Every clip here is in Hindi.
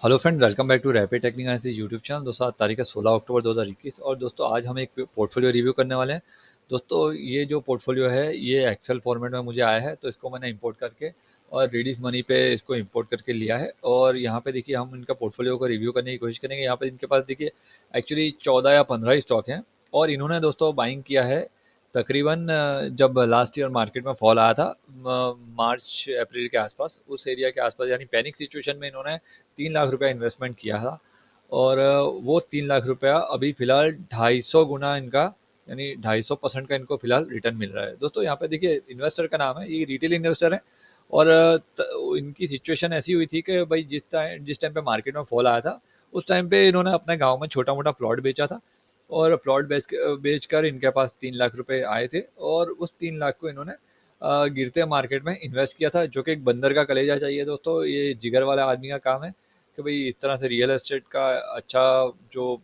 Hello friend, welcome back to rapid technical analysis YouTube channel. दोस्तों आज तारीख है 16 अक्टूबर 2021 और दोस्तों आज हम एक पोर्टफोलियो रिव्यू करने वाले हैं। दोस्तों ये जो पोर्टफोलियो है ये एक्सेल फॉर्मेट में मुझे आया है, तो इसको मैंने इंपोर्ट करके और रेडिस मनी पे इसको इंपोर्ट करके लिया है। और यहाँ पे देखिए हम इनका पोर्टफोलियो को रिव्यू करने की कोशिश करेंगे। यहाँ पे इनके पास देखिए एक्चुअली 14 या 15 ही स्टॉक हैं और इन्होंने दोस्तों बाइंग किया है तकरीबन जब लास्ट ईयर मार्केट में फॉल आया था मार्च अप्रैल के आसपास, उस एरिया के आसपास, यानी पैनिक सिचुएशन में इन्होंने 3 लाख रुपया इन्वेस्टमेंट किया था। और वो 3 लाख रुपया अभी फिलहाल 250 गुना इनका, यानी 250% का इनको फिलहाल रिटर्न मिल रहा है। दोस्तों यहाँ पे देखिए इन्वेस्टर का नाम है, ये रिटेल इन्वेस्टर है। और इनकी सिचुएशन ऐसी हुई थी कि भाई जिस टाइम पे मार्केट में फॉल आया था उस टाइम पे इन्होंने अपने गांव में छोटा मोटा प्लॉट बेचा था। और प्लॉट बेचकर इनके पास 3 लाख रुपए आए थे और उस 3 लाख को इन्होंने गिरते मार्केट में इन्वेस्ट किया था, जो कि एक बंदर का कलेजा चाहिए दोस्तों, ये जिगर वाला आदमी का काम है कि भाई इस तरह से रियल एस्टेट का अच्छा जो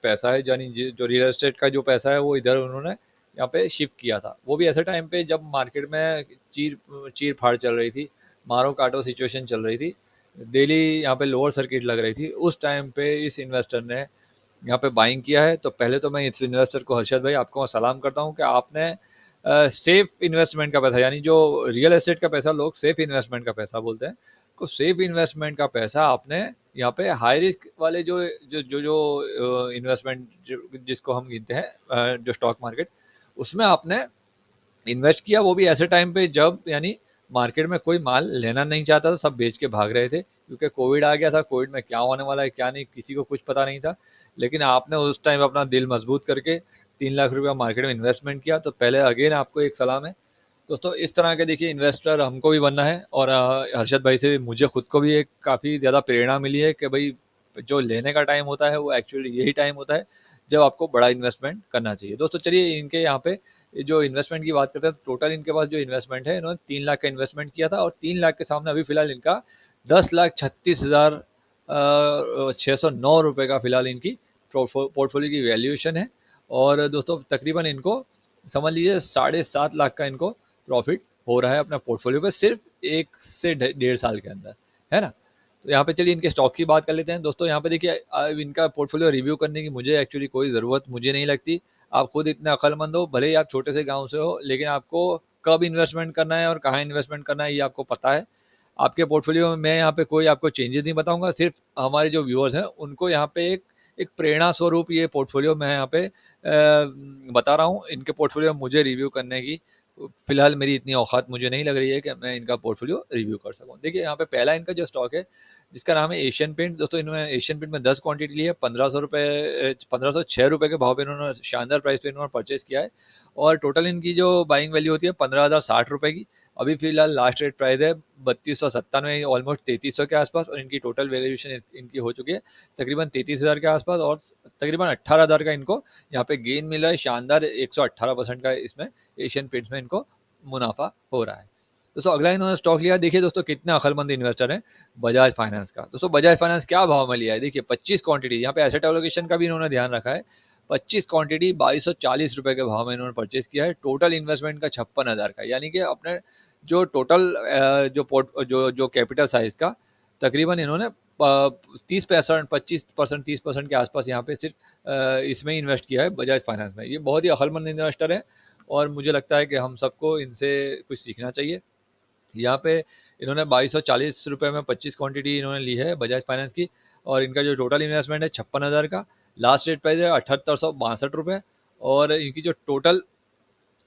पैसा है, यानी जो रियल एस्टेट का जो पैसा है वो इधर उन्होंने यहाँ पे शिफ्ट किया था। वो भी ऐसे टाइम पे जब मार्केट में चीर चीर फाड़ चल रही थी, मारो काटो सिचुएशन चल रही थी, डेली यहाँ पे लोअर सर्किट लग रही थी। उस टाइम पे इस इन्वेस्टर ने यहाँ पे बाइंग किया है। तो पहले तो मैं इस इन्वेस्टर को, हर्षद भाई, आपको सलाम करता हूँ कि आपने सेफ इन्वेस्टमेंट का पैसा, यानी जो रियल एस्टेट का पैसा लोग सेफ इन्वेस्टमेंट का पैसा बोलते हैं, को सेफ इन्वेस्टमेंट का पैसा आपने यहाँ पे हाई रिस्क वाले जो जो जो जो इन्वेस्टमेंट जिसको हम गिनते हैं जो स्टॉक मार्केट, उसमें आपने इन्वेस्ट किया। वो भी ऐसे टाइम पे जब यानी मार्केट में कोई माल लेना नहीं चाहता था, सब बेच के भाग रहे थे क्योंकि कोविड आ गया था। कोविड में क्या होने वाला है क्या नहीं किसी को कुछ पता नहीं था। लेकिन आपने उस टाइम अपना दिल मजबूत करके 3 लाख रुपया मार्केट में इन्वेस्टमेंट किया। तो पहले अगेन आपको एक सलाम है दोस्तों। इस तरह के देखिए इन्वेस्टर हमको भी बनना है। और हर्षद भाई से मुझे खुद को भी एक काफ़ी ज़्यादा प्रेरणा मिली है कि भाई जो लेने का टाइम होता है वो एक्चुअली यही टाइम होता है जब आपको बड़ा इन्वेस्टमेंट करना चाहिए। दोस्तों चलिए इनके यहाँ पे ये जो इन्वेस्टमेंट की बात करते हैं, तो टोटल इनके पास जो इन्वेस्टमेंट है, इन्होंने 3 लाख का इन्वेस्टमेंट किया था और 3 लाख के सामने अभी फिलहाल इनका 10,36,609 रुपये का फिलहाल इनकी पोर्टफोलियो की वैल्यूएशन है। और दोस्तों तकरीबन इनको समझ लीजिए 7.5 लाख का इनको प्रॉफिट हो रहा है अपना पोर्टफोलियो पे, सिर्फ 1 से 1.5 साल के अंदर, है ना। तो यहाँ पे चलिए इनके स्टॉक की बात कर लेते हैं। दोस्तों यहाँ पे देखिए इनका पोर्टफोलियो रिव्यू करने की मुझे एक्चुअली कोई ज़रूरत मुझे नहीं लगती। आप खुद इतने अक्लमंद हो, भले ही आप छोटे से गांव से हो, लेकिन आपको कब इन्वेस्टमेंट करना है और कहाँ इन्वेस्टमेंट करना है ये आपको पता है। आपके पोर्टफोलियो में मैं यहाँ पे कोई आपको चेंजेस नहीं बताऊंगा, सिर्फ हमारे जो व्यूअर्स हैं उनको यहाँ पे एक एक प्रेरणा स्वरूप ये पोर्टफोलियो मैं यहाँ पे बता रहा हूँ। इनके पोर्टफोलियो में मुझे रिव्यू करने की फिलहाल मेरी इतनी औकात मुझे नहीं लग रही है कि मैं इनका पोर्टफोलियो रिव्यू कर सकूँ। देखिए यहाँ पे पहला इनका जो स्टॉक है जिसका नाम है एशियन पेंट। दोस्तों इन्होंने एशियन पेंट में 10 क्वांटिटी ली है, 1500 रुपये, 1506 रुपये के भाव पे इन्होंने शानदार प्राइस पे इन्होंने परचेज किया है। और टोटल इनकी जो बाइंग वैल्यू होती है 15,060 रुपये की। अभी फिलहाल लास्ट रेट प्राइस है 3297, ऑलमोस्ट 3300 के आसपास। और इनकी टोटल वैल्यूएशन इनकी हो चुकी है तकरीबन 33,000 के आसपास। और तकरीबन 18,000 का इनको यहाँ पे गेन मिल रहा है, शानदार 118% का इसमें एशियन पेंट्स में इनको मुनाफा हो रहा है। दोस्तों अगला इन्होंने स्टॉक लिया, देखिए दोस्तों कितने अक्लमंद इन्वेस्टर हैं, बजाज फाइनेंस का। दोस्तों बजाज फाइनेंस क्या भाव में लिया है, देखिए 25 क्वांटिटी, यहाँ पे एसेट एलोकेशन का भी इन्होंने ध्यान रखा है। 25 क्वांटिटी 2240 रुपये के भाव में इन्होंने परचेज किया है। टोटल इन्वेस्टमेंट का 56,000 का, यानी कि अपने जो टोटल जो पोर्ट जो जो कैपिटल साइज का तकरीबन इन्होंने 30% 25% 30% के आसपास यहाँ पे सिर्फ इसमें ही इन्वेस्ट किया है बजाज फाइनेंस में। ये बहुत ही अक्लमंद इन्वेस्टर है और मुझे लगता है कि हम सबको इनसे कुछ सीखना चाहिए। यहाँ पे इन्होंने 2240 रुपये में 25 क्वांटिटी इन्होंने ली है बजाज फाइनेंस की। और इनका जो टोटल इन्वेस्टमेंट है 56,000 का, लास्ट रेट प्राइस है 7862 रुपये। और इनकी जो टोटल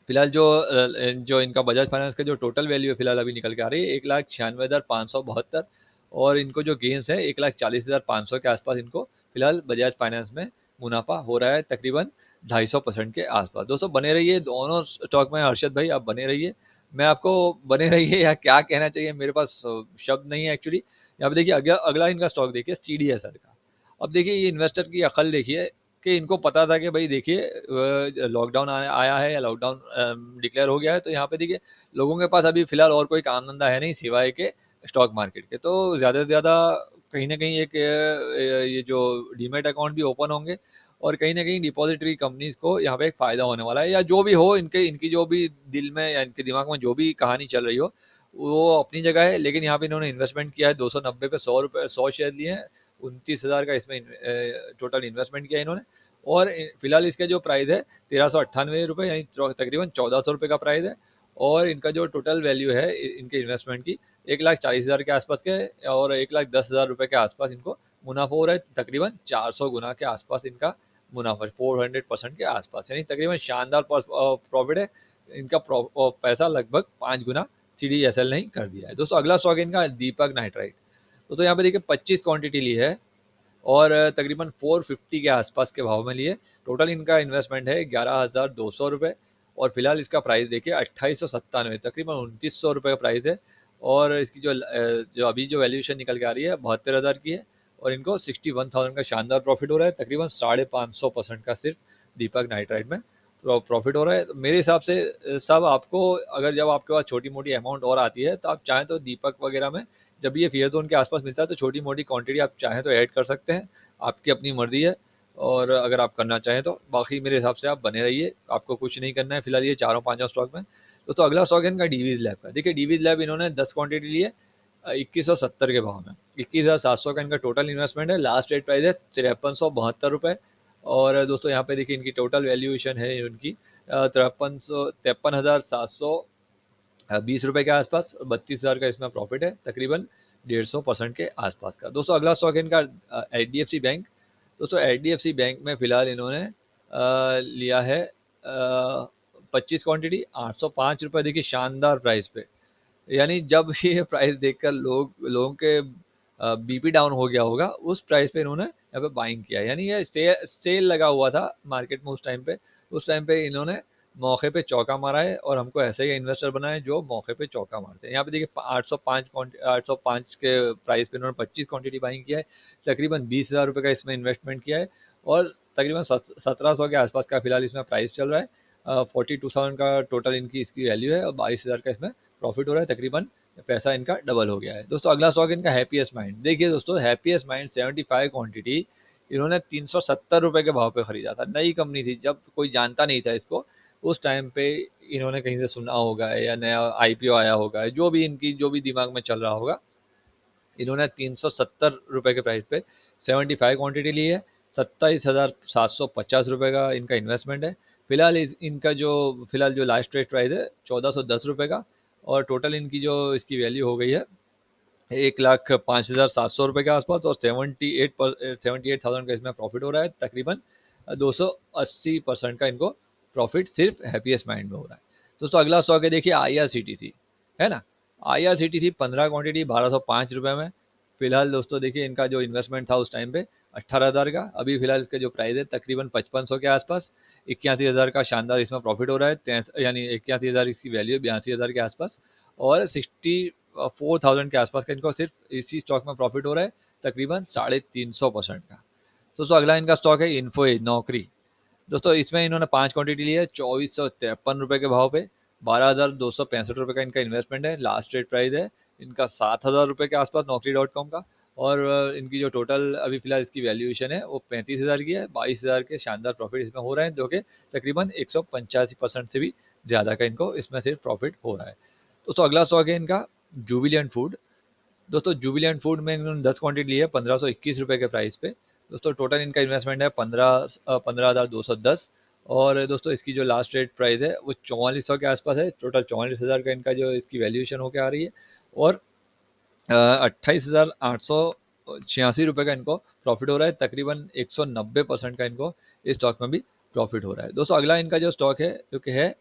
फिलहाल जो इनका बजाज फाइनेंस का जो टोटल वैल्यू है फिलहाल अभी निकल के आ रही है 1,96,572। और इनको जो गेंस है 1,40,500 के आसपास इनको फिलहाल बजाज फाइनेंस में मुनाफा हो रहा है तकरीबन 250% के आसपास। दोस्तों बने रहिए दोनों स्टॉक में, हर्षद भाई आप बने रहिए। मैं आपको बने रहिए या क्या कहना चाहिए, मेरे पास शब्द नहीं है एक्चुअली। यहाँ पे देखिए अगला अगला इनका स्टॉक देखिए CDSL का। अब देखिए ये इन्वेस्टर की अकल देखिए कि इनको पता था कि भाई देखिए लॉकडाउन आया है या लॉकडाउन डिक्लेयर हो गया है, तो यहाँ पे देखिए लोगों के पास अभी फिलहाल और कोई काम धंधा है नहीं सिवाय के स्टॉक मार्केट के। तो ज़्यादा से ज़्यादा कहीं ना कहीं एक ये जो डीमेट अकाउंट भी ओपन होंगे और कहीं ना कहीं डिपॉजिटरी कंपनीज को यहाँ पे एक फ़ायदा होने वाला है, या जो भी हो इनके इनकी जो भी दिल में या इनके दिमाग में जो भी कहानी चल रही हो वो अपनी जगह है। लेकिन यहाँ पे इन्होंने इन्वेस्टमेंट किया है 290 पे 100 रुपये 100 शेयर लिए हैं। 29,000 का इसमें टोटल इन्वेस्टमेंट किया इन्होंने। और फिलहाल इसका जो प्राइस है 1398 रुपये, यानी तकरीबन 1400 रुपये का प्राइस है। और इनका जो टोटल वैल्यू है इनके इन्वेस्टमेंट की 1,40,000 के आसपास के, और 1,10,000 रुपये के आसपास इनको मुनाफा हो रहा है। तकरीबन 400 गुना के आसपास इनका मुनाफा, 400% के आसपास, यानी तकरीबन शानदार प्रॉफिट है इनका। पैसा लगभग 5 गुना CDSL ने कर दिया है। दोस्तों अगला स्टॉक है इनका दीपक नाइट्राइट। तो यहाँ पे देखिए 25 क्वांटिटी ली है और तकरीबन 450 के आसपास के भाव में लिए। टोटल इनका इन्वेस्टमेंट है 11,200 रुपये, और फिलहाल इसका प्राइस देखिए 2897, तकरीबन 2900 रुपये का प्राइस है। और इसकी जो अभी जो वैल्यूएशन निकल के आ रही है 72,000 की है, और इनको 61,000 का शानदार प्रॉफिट हो रहा है। तकरीबन 550% का सिर्फ दीपक नाइट्राइट में प्रॉफिट हो रहा है। तो मेरे हिसाब से सब आपको, अगर जब आपके पास छोटी मोटी अमाउंट और आती है तो आप चाहें तो दीपक वगैरह में जब ये फेयर जोन के आसपास मिलता है तो छोटी मोटी क्वांटिटी आप चाहें तो ऐड कर सकते हैं, आपकी अपनी मर्जी है। और अगर आप करना चाहें तो बाकी मेरे हिसाब से आप बने रहिए, आपको कुछ नहीं करना है फिलहाल ये चारों पांचों स्टॉक में। तो अगला स्टॉक है इनका डीवीज लैब का। देखिए डीवीज लैब इन्होंने 10 क्वांटिटी ली है 2170 के भाव में। 21,700 का इनका टोटल इन्वेस्टमेंट है। लास्ट रेट प्राइस है 5372 रुपये। और दोस्तों यहाँ पे देखिए इनकी टोटल वैल्यूएशन है उनकी 53,हजार के आसपास, 32,000 का इसमें प्रॉफिट है, तकरीबन 150% के आसपास का। दोस्तों अगला स्टॉक है इनका HDFC बैंक। दोस्तों HDFC बैंक में फिलहाल इन्होंने लिया है 25 क्वांटिटी 805 रुपये। देखिए शानदार प्राइस पे, यानी जब ये प्राइस देखकर लोगों के बीपी डाउन हो गया होगा, उस प्राइस पे इन्होंने यहाँ पे बाइंग किया। यानी ये सेल लगा हुआ था मार्केट में उस टाइम पे इन्होंने मौके पे चौका मारा है, और हमको ऐसे ही इन्वेस्टर बनाए जो मौके पे चौका मारते हैं। यहाँ पे देखिए 805 के प्राइस पे इन्होंने 25 क्वांटिटी बाइंग किया है। तकरीबन 20,000 रुपये का इसमें इन्वेस्टमेंट किया है, और तकरीबन 1700 के आसपास का फिलहाल इसमें प्राइस चल रहा है। 42,000 का टोटल इनकी इसकी वैल्यू है, और 22,000 का इसमें प्रॉफिट हो रहा है। तकरीबन पैसा इनका डबल हो गया है। दोस्तों अगला स्टॉक इनका हैप्पीएस्ट माइंड। देखिए दोस्तों हैप्पीएस्ट माइंड 75 क्वांटिटी इन्होंने 370 रुपये के भाव पे खरीदा था। नई कंपनी थी, जब कोई जानता नहीं था इसको, उस टाइम पे इन्होंने कहीं से सुना होगा या नया IPO आया होगा, जो भी दिमाग में चल रहा होगा, इन्होंने 370 रुपये के प्राइस पे 75 क्वांटिटी ली है। 27,750 रुपये का इनका इन्वेस्टमेंट है। फिलहाल जो लास्ट रेट प्राइस है 1410 रुपये का, और टोटल इनकी जो इसकी वैल्यू हो गई है 1,05,700 रुपये के आसपास, और 78,000 का इसमें प्रॉफिट हो रहा है। तकरीबन 280% का इनको प्रॉफिट सिर्फ हैप्पीएस्ट माइंड में हो रहा है। दोस्तों अगला स्टॉक है देखिए IRCTC, है ना। IRCTC 15 क्वांटिटी 1205 रुपये में। फिलहाल दोस्तों देखिए इनका जो इन्वेस्टमेंट था उस टाइम पे 18,000 का, अभी फिलहाल इसका जो प्राइस है तकरीबन 5500 के आसपास, 81,000 का शानदार इसमें प्रॉफिट हो रहा है। यानी 81,000 इसकी वैल्यू है, 82,000 के आसपास, और 64,000 के आसपास का इनको सिर्फ इसी स्टॉक में प्रॉफिट हो रहा है, तकरीबन 350% का। दोस्तों अगला इनका स्टॉक है इन्फो एज नौकरी। दोस्तों इसमें इन्होंने 5 क्वांटिटी ली है 2453 रुपये के भाव पे। 12,265 रुपये का इनका इन्वेस्टमेंट है। लास्ट रेट प्राइस है इनका 7,000 रुपये के आसपास Naukri.com का, और इनकी जो टोटल अभी फिलहाल इसकी वैल्यूएशन है वो 35,000 की है। 22,000 के शानदार प्रॉफिट इसमें हो रहे हैं, जो कि तकरीबन 185% से भी ज़्यादा का इनको इसमें सिर्फ प्रॉफिट हो रहा है। दोस्तों अगला स्टॉक है इनका जुबिलेंट फूड। दोस्तों जुबिलेंट फूड में इन्होंने 10 क्वांटिटी ली है 1,521 रुपये के प्राइस पे। दोस्तों टोटल इनका इन्वेस्टमेंट है 15,210, और दोस्तों इसकी जो लास्ट रेट प्राइस है वो 4400 के आसपास है। टोटल 44,000 का इनका जो इसकी वैल्यूएशन होकर आ रही है, और 28,886 रुपये का इनको प्रॉफिट हो रहा है। तकरीबन 190% का इनको इस स्टॉक में भी प्रॉफिट हो रहा है। दोस्तों अगला इनका जो स्टॉक है जो कि है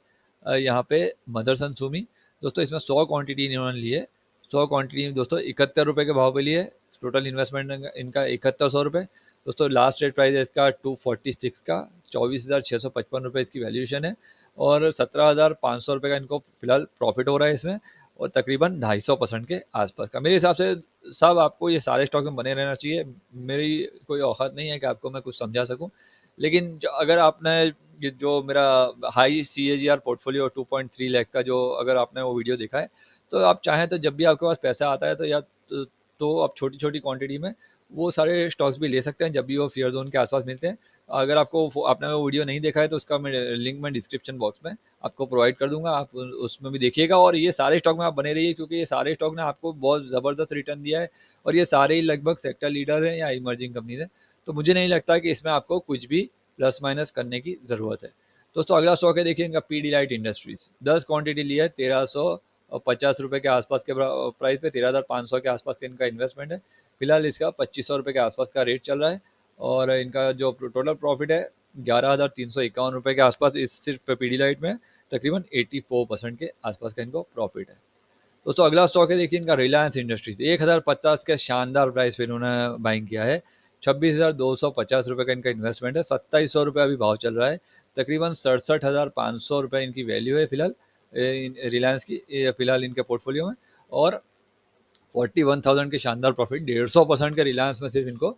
यहाँ पे मदरसन सुमी। दोस्तों इसमें 100 क्वांटिटी इन्होंने ली है। 100 क्वांटिटी दोस्तों 71 रुपये के भाव पे लिए। टोटल इन्वेस्टमेंट इनका 7100 रुपये। दोस्तों लास्ट रेट प्राइस है इसका 246 का, 24,655 रुपये इसकी वैल्यूएशन है, और 17,500 रुपये का इनको फिलहाल प्रॉफिट हो रहा है इसमें, और तकरीबन 250% के आसपास का। मेरे हिसाब से सब आपको ये सारे स्टॉक में बने रहना चाहिए। मेरी कोई औकात नहीं है कि आपको मैं कुछ समझा सकूं, लेकिन अगर आपने जो मेरा हाई CAGR पोर्टफोलियो 2.3 लाख का जो अगर आपने वो वीडियो देखा है, तो आप चाहें तो जब भी आपके पास पैसा आता है तो या तो आप छोटी-छोटी क्वांटिटी में वो सारे स्टॉक्स भी ले सकते हैं जब भी वो फ़ियर ज़ोन के आस-पास मिलते हैं। अगर आपने वो वीडियो नहीं देखा है तो उसका मैं लिंक मैं डिस्क्रिप्शन बॉक्स में आपको प्रोवाइड कर दूँगा, आप उसमें भी देखिएगा और ये सारे स्टॉक में आप बने रहिए क्योंकि ये सारे स्टॉक ने आपको बहुत ज़बरदस्त रिटर्न दिया है और ये सारे ही लगभग सेक्टर लीडर हैं या इमर्जिंग कंपनीज़ हैं। तो मुझे नहीं लगता कि इसमें आपको कुछ भी प्लस माइनस करने की ज़रूरत है। दोस्तों अगला स्टॉक है देखिए इनका पीडीलाइट इंडस्ट्रीज़, 10 क्वांटिटी ली है, 1350 रुपये के आसपास के प्राइस पे, 13,500 के आसपास का इनका इन्वेस्टमेंट है। फिलहाल इसका 2500 रुपये के आसपास का रेट चल रहा है और इनका जो टोटल प्रॉफिट है 11,351 रुपये के आसपास इस सिर्फ पीडीलाइट में तकरीबन 84% के आसपास का इनको प्रॉफिट है। दोस्तों अगला स्टॉक है देखिए इनका रिलायंस इंडस्ट्रीज, 1050 के शानदार प्राइस पे इन्होंने बाइंग किया है। 26,250 रुपये का इनका इन्वेस्टमेंट है, 2700 रुपये अभी भाव चल रहा है, तकरीबन 67,500 रुपये इनकी वैल्यू है फिलहाल रिलायंस की फिलहाल इनके पोर्टफोलियो में। और 41,000 के शानदार प्रॉफिट, 150% के रिलायंस में सिर्फ इनको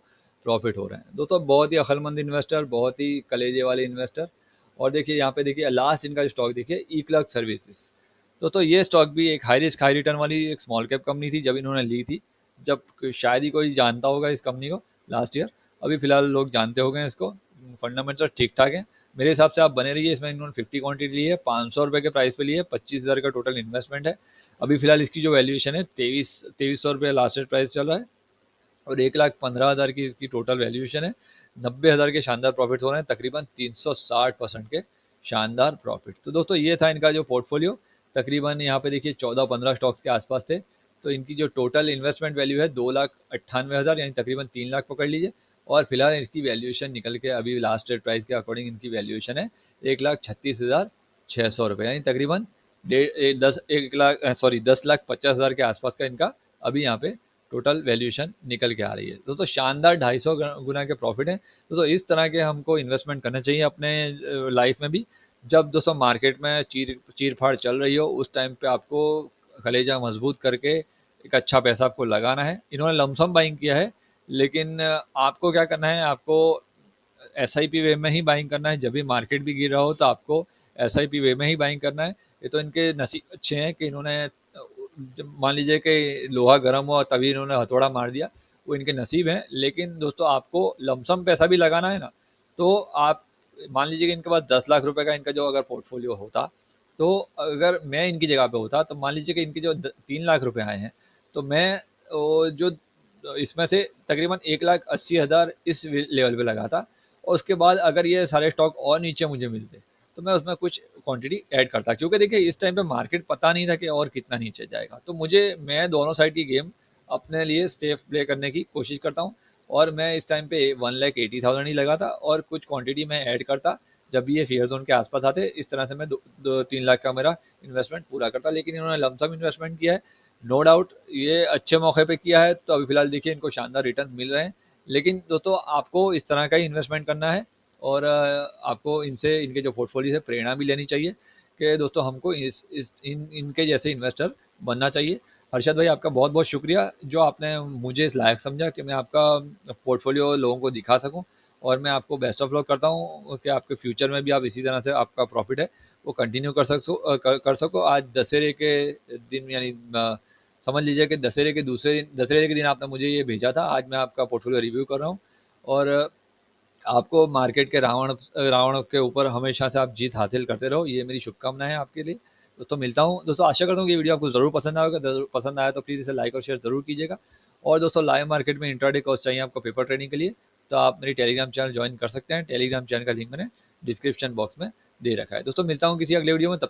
प्रॉफिट हो रहे हैं। दोस्तों बहुत ही अक्लमंद इन्वेस्टर, बहुत ही कलेजे वाले इन्वेस्टर। और देखिए यहाँ पे देखिए लास्ट इनका स्टॉक देखिए ईक्लर्क्स सर्विसेज। दोस्तों ये स्टॉक भी एक हाई रिस्क हाई रिटर्न वाली एक स्मॉल कैप कंपनी थी जब इन्होंने ली थी, जब शायद ही कोई जानता होगा इस कंपनी को लास्ट ईयर। अभी फिलहाल लोग जानते हो गए इसको, फंडामेंटल ठीक ठाक है मेरे हिसाब से, आप बने रहिए इसमें। इन्होंने 50 क्वांटिटी ली है, 500 रुपये के प्राइस पे ली है, 25,000 का टोटल इन्वेस्टमेंट है। अभी फिलहाल इसकी जो वैल्यूएशन है 2300 रुपये लास्ट प्राइस चल रहा है और 1,15,000 की इसकी टोटल वैल्यूएशन है। 90,000 के शानदार प्रॉफिट हो रहे हैं, तकरीबन 360% के शानदार प्रॉफिट। तो दोस्तों ये था इनका जो पोर्टफोलियो, तकरीबन यहाँ पे देखिए 14-15 स्टॉक्स के आसपास थे। तो इनकी जो टोटल इन्वेस्टमेंट वैल्यू है 2,98,000 यानी तकरीबन 3 लाख पकड़ लीजिए। और फिलहाल इसकी वैल्यूएशन निकल के अभी लास्ट डेट प्राइस के अकॉर्डिंग इनकी वैल्यूएशन है 1,36,600 रुपये यानी तकरीबन 10,50,000 के आसपास का इनका अभी यहाँ पे टोटल वैल्यूएशन निकल के आ रही है। दोस्तों शानदार 250 गुना के प्रॉफिट है। दोस्तों इस तरह के हमको इन्वेस्टमेंट करना चाहिए अपने लाइफ में भी। जब दोस्तों मार्केट में चीर फाड़ चल रही हो उस टाइम पे आपको कलेजा मजबूत करके एक अच्छा पैसा आपको लगाना है। इन्होंने लमसम बाइंग किया है, लेकिन आपको क्या करना है, आपको एसआईपी वे में ही बाइंग करना है। जब भी मार्केट भी गिर रहा हो तो आपको एसआईपी वे में ही बाइंग करना है। ये तो इनके नसीब अच्छे हैं कि इन्होंने जब मान लीजिए कि लोहा गर्म हुआ तभी इन्होंने हथौड़ा मार दिया, वो इनके नसीब हैं। लेकिन दोस्तों आपको लमसम पैसा भी लगाना है ना, तो आप मान लीजिए कि इनके पास 10 लाख रुपए का इनका जो अगर पोर्टफोलियो होता, तो अगर मैं इनकी जगह पे होता तो मान लीजिए कि इनके जो 3 लाख रुपए आए हैं, तो मैं जो इसमें से तकरीबन 1,80,000 इस लेवल पे लगाता और उसके बाद अगर ये सारे स्टॉक और नीचे मुझे मिलते तो मैं उसमें कुछ क्वांटिटी ऐड करता, क्योंकि देखिए इस टाइम पे मार्केट पता नहीं था कि और कितना नीचे जाएगा। तो मैं दोनों साइड की गेम अपने लिए सेफ प्ले करने की कोशिश करता हूँ और मैं इस टाइम पे 1,80,000 ही लगाता और कुछ क्वांटिटी मैं ऐड करता जब भी ये फेयर जोन के आसपास आते। इस तरह से मैं 2-3 लाख का मेरा इन्वेस्टमेंट पूरा करता। लेकिन इन्होंने लमसम इन्वेस्टमेंट किया है, नो डाउट ये अच्छे मौके पे किया है, तो अभी फिलहाल देखिए इनको शानदार रिटर्न मिल रहे हैं। लेकिन दोस्तों आपको इस तरह का ही इन्वेस्टमेंट करना है और आपको इनके जो पोर्टफोलियो है प्रेरणा भी लेनी चाहिए कि दोस्तों हमको इनके जैसे इन्वेस्टर बनना चाहिए। हर्षद भाई आपका बहुत बहुत शुक्रिया जो आपने मुझे इस लायक समझा कि मैं आपका पोर्टफोलियो लोगों को दिखा सकूं। और मैं आपको बेस्ट ऑफ लक करता हूं कि आपके फ्यूचर में भी आप इसी तरह से आपका प्रॉफिट है वो कंटिन्यू कर सको। आज दशहरे के दिन यानी समझ लीजिए कि दशहरे के दिन आपने मुझे ये भेजा था, आज मैं आपका पोर्टफोलियो रिव्यू कर रहा हूँ। और आपको मार्केट के रावण के ऊपर हमेशा से आप जीत हासिल करते रहो, ये मेरी शुभकामनाएं है आपके लिए। दोस्तों मिलता हूँ, दोस्तों आशा करता हूँ कि ये वीडियो आपको ज़रूर पसंद आया तो प्लीज़ इसे लाइक और शेयर ज़रूर कीजिएगा। और दोस्तों लाइव मार्केट में इंट्राडे कोर्स चाहिए आपको पेपर ट्रेडिंग के लिए, तो आप मेरी टेलीग्राम चैनल ज्वाइन कर सकते हैं। टेलीग्राम चैनल का लिंक मैंने डिस्क्रिप्शन बॉक्स में दे रखा है। दोस्तों मिलता हूँ किसी अगले वीडियो में, तब